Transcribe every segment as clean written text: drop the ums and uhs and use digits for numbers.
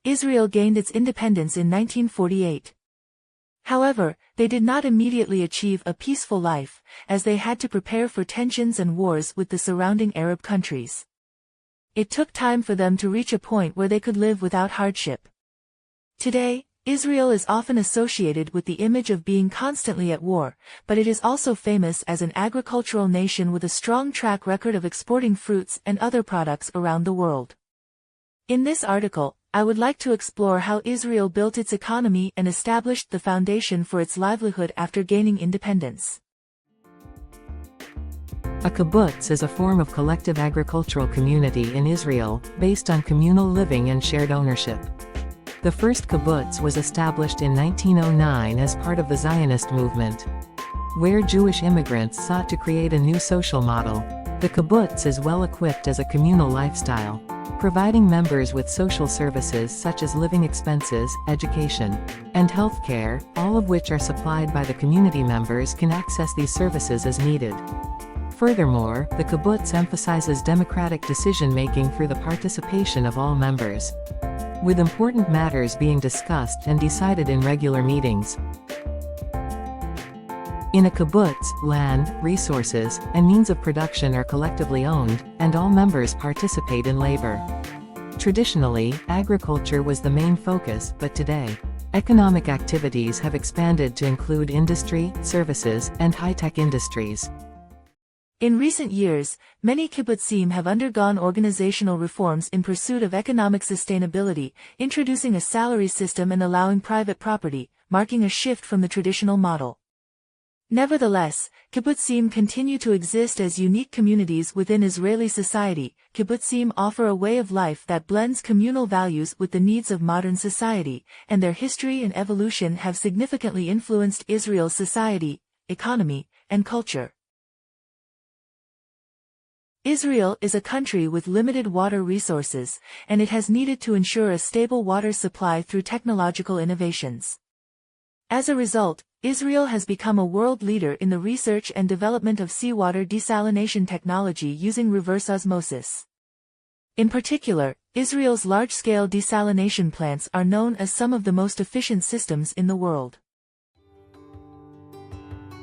Israel gained its independence in 1948. However, they did not immediately achieve a peaceful life, as they had to prepare for tensions and wars with the surrounding Arab countries. It took time for them to reach a point where they could live without hardship. Today, Israel is often associated with the image of being constantly at war, but it is also famous as an agricultural nation with a strong track record of exporting fruits and other products around the world. In this article, I would like to explore how Israel built its economy and established the foundation for its livelihood after gaining independence. A kibbutz is a form of collective agricultural community in Israel, based on communal living and shared ownership. The first kibbutz was established in 1909 as part of the Zionist movement, where Jewish immigrants sought to create a new social model. The kibbutz is well equipped as a communal lifestyle, providing members with social services such as living expenses, education, and health care, all of which are supplied by the community. Members can access these services as needed. Furthermore, the kibbutz emphasizes democratic decision-making through the participation of all members, with important matters being discussed and decided in regular meetings. In a kibbutz, land, resources, and means of production are collectively owned, and all members participate in labor. Traditionally, agriculture was the main focus, but today, economic activities have expanded to include industry, services, and high-tech industries. In recent years, many kibbutzim have undergone organizational reforms in pursuit of economic sustainability, introducing a salary system and allowing private property, marking a shift from the traditional model. Nevertheless, kibbutzim continue to exist as unique communities within Israeli society. Kibbutzim offer a way of life that blends communal values with the needs of modern society, and their history and evolution have significantly influenced Israel's society, economy, and culture. Israel is a country with limited water resources, and it has needed to ensure a stable water supply through technological innovations. As a result, Israel has become a world leader in the research and development of seawater desalination technology using reverse osmosis. In particular, Israel's large-scale desalination plants are known as some of the most efficient systems in the world.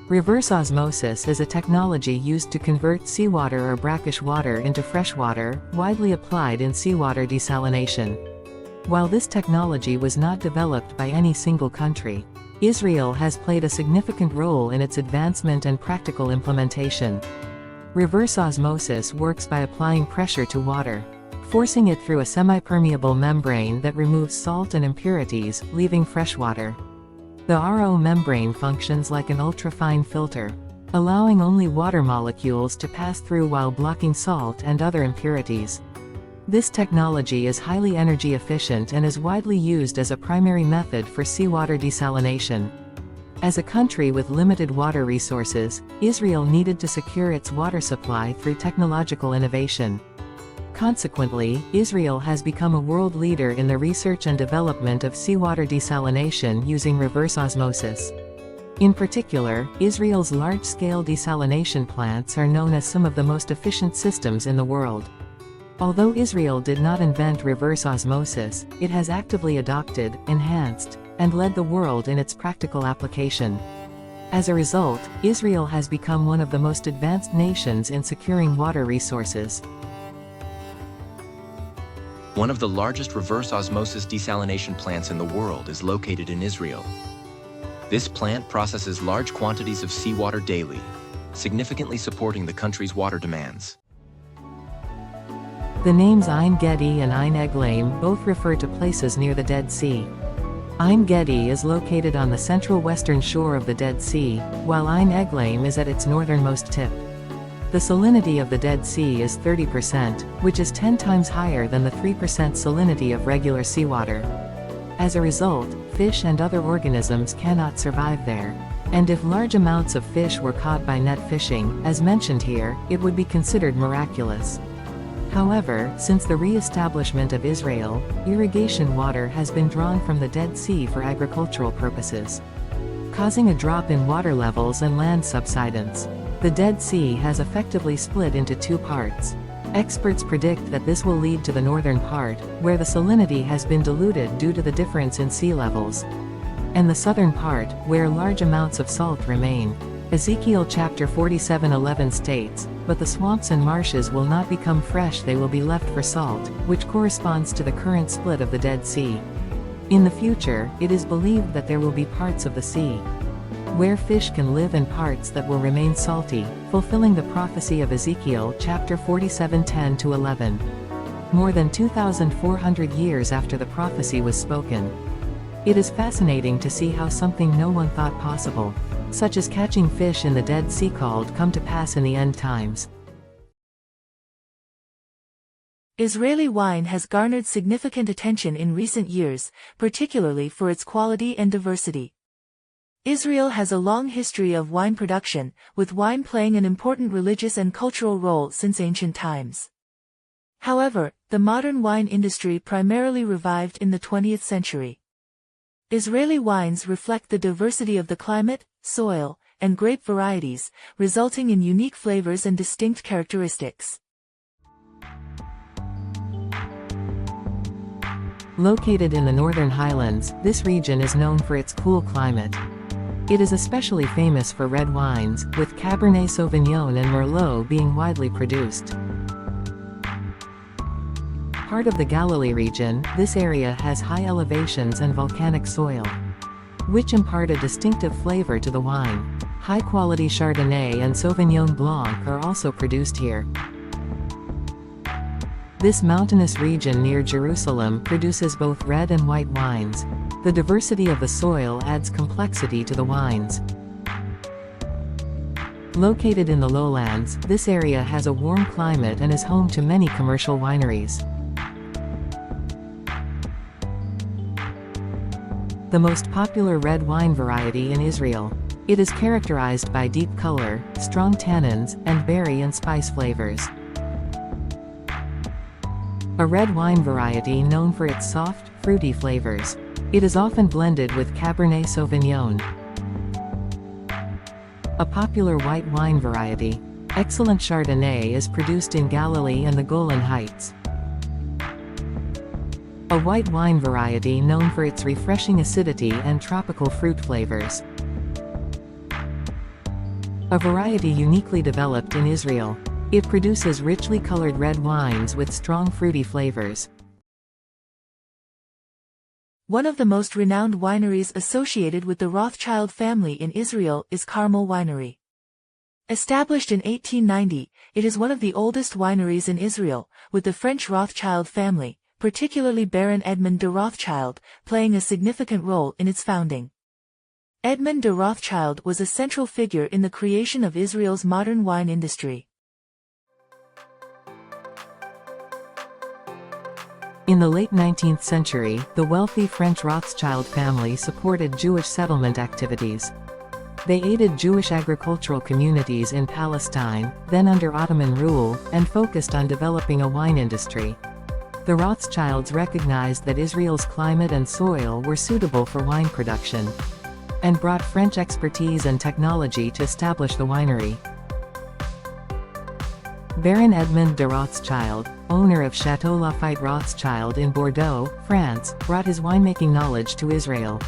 Reverse osmosis is a technology used to convert seawater or brackish water into fresh water, widely applied in seawater desalination. While this technology was not developed by any single country, Israel has played a significant role in its advancement and practical implementation. Reverse osmosis works by applying pressure to water, forcing it through a semi-permeable membrane that removes salt and impurities, leaving fresh water. The RO membrane functions like an ultrafine filter, allowing only water molecules to pass through while blocking salt and other impurities. This technology is highly energy efficient and is widely used as a primary method for seawater desalination. As a country with limited water resources, Israel needed to secure its water supply through technological innovation. Consequently, Israel has become a world leader in the research and development of seawater desalination using reverse osmosis. In particular, Israel's large-scale desalination plants are known as some of the most efficient systems in the world. Although Israel did not invent reverse osmosis, it has actively adopted, enhanced, and led the world in its practical application. As a result, Israel has become one of the most advanced nations in securing water resources. One of the largest reverse osmosis desalination plants in the world is located in Israel. This plant processes large quantities of seawater daily, significantly supporting the country's water demands. The names Ein Gedi and Ein Eglaim both refer to places near the Dead Sea. Ein Gedi is located on the central western shore of the Dead Sea, while Ein Eglaim is at its northernmost tip. The salinity of the Dead Sea is 30%, which is 10 times higher than the 3% salinity of regular seawater. As a result, fish and other organisms cannot survive there. And if large amounts of fish were caught by net fishing, as mentioned here, it would be considered miraculous. However, since the re-establishment of Israel, irrigation water has been drawn from the Dead Sea for agricultural purposes, causing a drop in water levels and land subsidence. The Dead Sea has effectively split into two parts. Experts predict that this will lead to the northern part, where the salinity has been diluted due to the difference in sea levels, and the southern part, where large amounts of salt remain. Ezekiel chapter 47:11 states, "But the swamps and marshes will not become fresh, they will be left for salt," which corresponds to the current split of the Dead Sea. In the future, it is believed that there will be parts of the sea where fish can live and parts that will remain salty, fulfilling the prophecy of Ezekiel chapter 47:10-11. More than 2,400 years after the prophecy was spoken. It is fascinating to see how something no one thought possible, such as catching fish in the Dead Sea, called come to pass in the end times. Israeli wine has garnered significant attention in recent years, particularly for its quality and diversity. Israel has a long history of wine production, with wine playing an important religious and cultural role since ancient times. However, the modern wine industry primarily revived in the 20th century. Israeli wines reflect the diversity of the climate, soil, and grape varieties, resulting in unique flavors and distinct characteristics. Located in the Northern Highlands, this region is known for its cool climate. It is especially famous for red wines, with Cabernet Sauvignon and Merlot being widely produced. Part of the Galilee region, this area has high elevations and volcanic soil, which impart a distinctive flavor to the wine. High-quality Chardonnay and Sauvignon Blanc are also produced here. This mountainous region near Jerusalem produces both red and white wines. The diversity of the soil adds complexity to the wines. Located in the lowlands, this area has a warm climate and is home to many commercial wineries. The most popular red wine variety in Israel. It is characterized by deep color, strong tannins, and berry and spice flavors. A red wine variety known for its soft, fruity flavors. It is often blended with Cabernet Sauvignon. A popular white wine variety. Excellent Chardonnay is produced in Galilee and the Golan Heights. A white wine variety known for its refreshing acidity and tropical fruit flavors. A variety uniquely developed in Israel. It produces richly colored red wines with strong fruity flavors. One of the most renowned wineries associated with the Rothschild family in Israel is Carmel Winery. Established in 1890, it is one of the oldest wineries in Israel, with the French Rothschild family, particularly Baron Edmond de Rothschild, playing a significant role in its founding. Edmond de Rothschild was a central figure in the creation of Israel's modern wine industry. In the late 19th century, the wealthy French Rothschild family supported Jewish settlement activities. They aided Jewish agricultural communities in Palestine, then under Ottoman rule, and focused on developing a wine industry. The Rothschilds recognized that Israel's climate and soil were suitable for wine production, and brought French expertise and technology to establish the winery. Baron Edmond de Rothschild, owner of Chateau Lafite Rothschild in Bordeaux, France, brought his winemaking knowledge to Israel.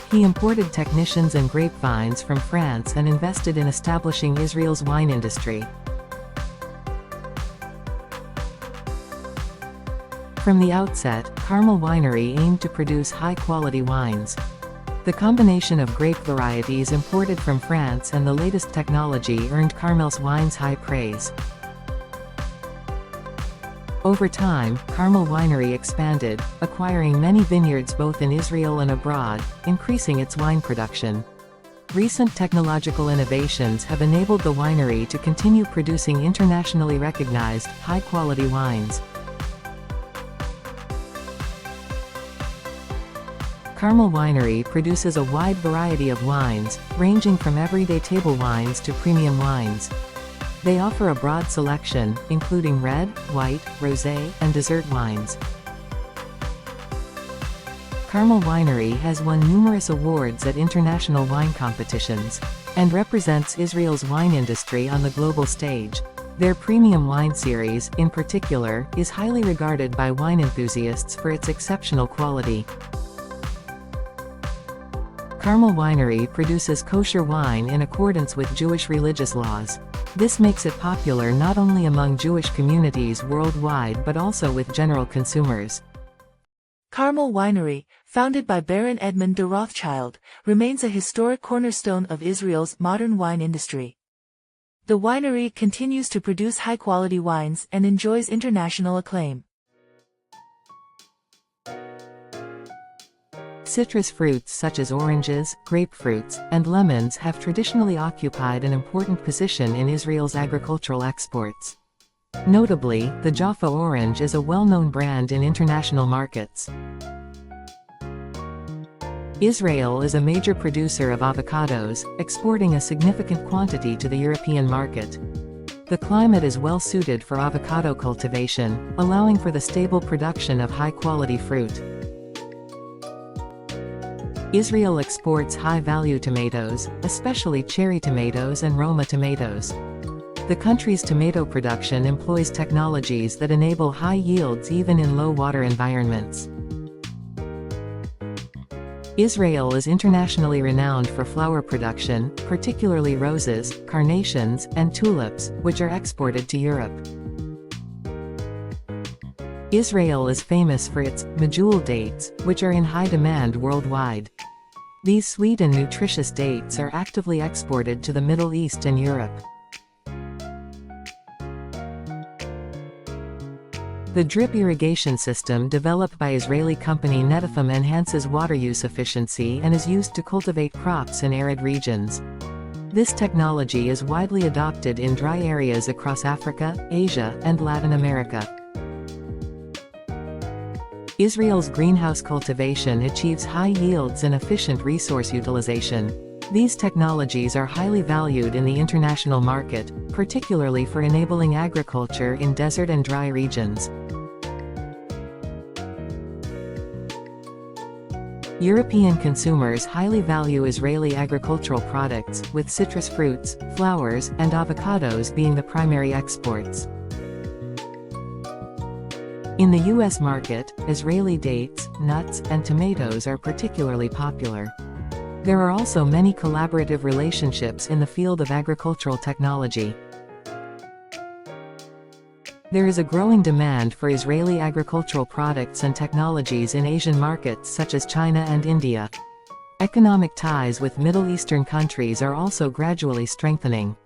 He imported technicians and grapevines from France and invested in establishing Israel's wine industry. From the outset, Carmel Winery aimed to produce high-quality wines. The combination of grape varieties imported from France and the latest technology earned Carmel's wines high praise. Over time, Carmel Winery expanded, acquiring many vineyards both in Israel and abroad, increasing its wine production. Recent technological innovations have enabled the winery to continue producing internationally recognized, high-quality wines. Carmel Winery produces a wide variety of wines, ranging from everyday table wines to premium wines. They offer a broad selection, including red, white, rosé, and dessert wines. Carmel Winery has won numerous awards at international wine competitions, and represents Israel's wine industry on the global stage. Their premium wine series, in particular, is highly regarded by wine enthusiasts for its exceptional quality. Carmel Winery produces kosher wine in accordance with Jewish religious laws. This makes it popular not only among Jewish communities worldwide but also with general consumers. Carmel Winery, founded by Baron Edmund de Rothschild, remains a historic cornerstone of Israel's modern wine industry. The winery continues to produce high-quality wines and enjoys international acclaim. Citrus fruits such as oranges, grapefruits, and lemons have traditionally occupied an important position in Israel's agricultural exports. Notably, the Jaffa orange is a well-known brand in international markets. Israel is a major producer of avocados, exporting a significant quantity to the European market. The climate is well suited for avocado cultivation, allowing for the stable production of high-quality fruit. Israel exports high-value tomatoes, especially cherry tomatoes and Roma tomatoes. The country's tomato production employs technologies that enable high yields even in low-water environments. Israel is internationally renowned for flower production, particularly roses, carnations, and tulips, which are exported to Europe. Israel is famous for its medjool dates, which are in high demand worldwide. These sweet and nutritious dates are actively exported to the Middle East and Europe. The drip irrigation system developed by Israeli company Netafim enhances water use efficiency and is used to cultivate crops in arid regions. This technology is widely adopted in dry areas across Africa, Asia, and Latin America. Israel's greenhouse cultivation achieves high yields and efficient resource utilization. These technologies are highly valued in the international market, particularly for enabling agriculture in desert and dry regions. European consumers highly value Israeli agricultural products, with citrus fruits, flowers, and avocados being the primary exports. In the U.S. market, Israeli dates, nuts, and tomatoes are particularly popular. There are also many collaborative relationships in the field of agricultural technology. There is a growing demand for Israeli agricultural products and technologies in Asian markets such as China and India. Economic ties with Middle Eastern countries are also gradually strengthening.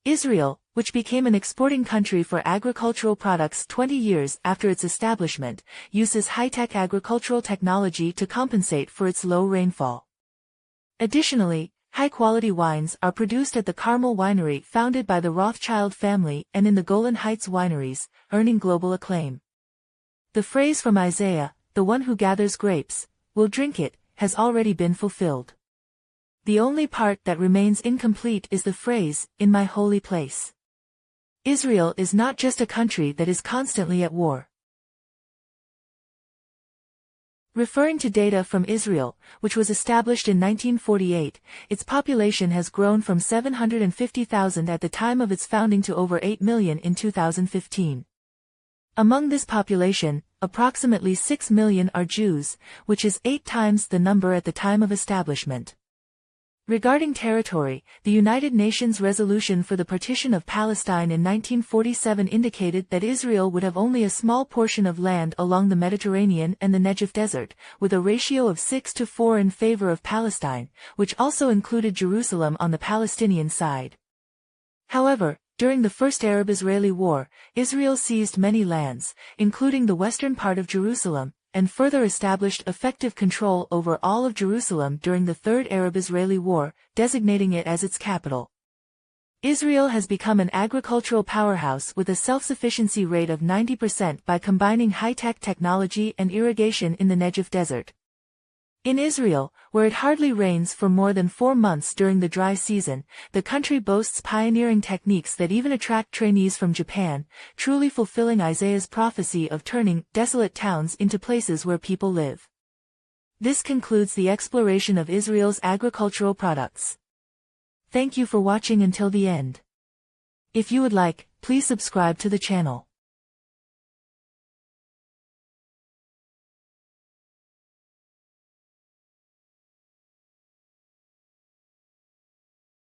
Israel, which became an exporting country for agricultural products 20 years after its establishment, uses high-tech agricultural technology to compensate for its low rainfall. Additionally, high-quality wines are produced at the Carmel Winery founded by the Rothschild family and in the Golan Heights wineries, earning global acclaim. The phrase from Isaiah, "The one who gathers grapes will drink it," has already been fulfilled. The only part that remains incomplete is the phrase, "in my holy place." Israel is not just a country that is constantly at war. Referring to data from Israel, which was established in 1948, its population has grown from 750,000 at the time of its founding to over 8 million in 2015. Among this population, approximately 6 million are Jews, which is 8 times the number at the time of establishment. Regarding territory, the United Nations resolution for the partition of Palestine in 1947 indicated that Israel would have only a small portion of land along the Mediterranean and the Negev Desert, with a ratio of 6-4 in favor of Palestine, which also included Jerusalem on the Palestinian side. However, during the First Arab-Israeli War, Israel seized many lands, including the western part of Jerusalem, and further established effective control over all of Jerusalem during the Third Arab-Israeli War, designating it as its capital. Israel has become an agricultural powerhouse with a self-sufficiency rate of 90% by combining high-tech technology and irrigation in the Negev Desert. In Israel, where it hardly rains for more than 4 months during the dry season, the country boasts pioneering techniques that even attract trainees from Japan, truly fulfilling Isaiah's prophecy of turning desolate towns into places where people live. This concludes the exploration of Israel's agricultural products. Thank you for watching until the end. If you would like, please subscribe to the channel.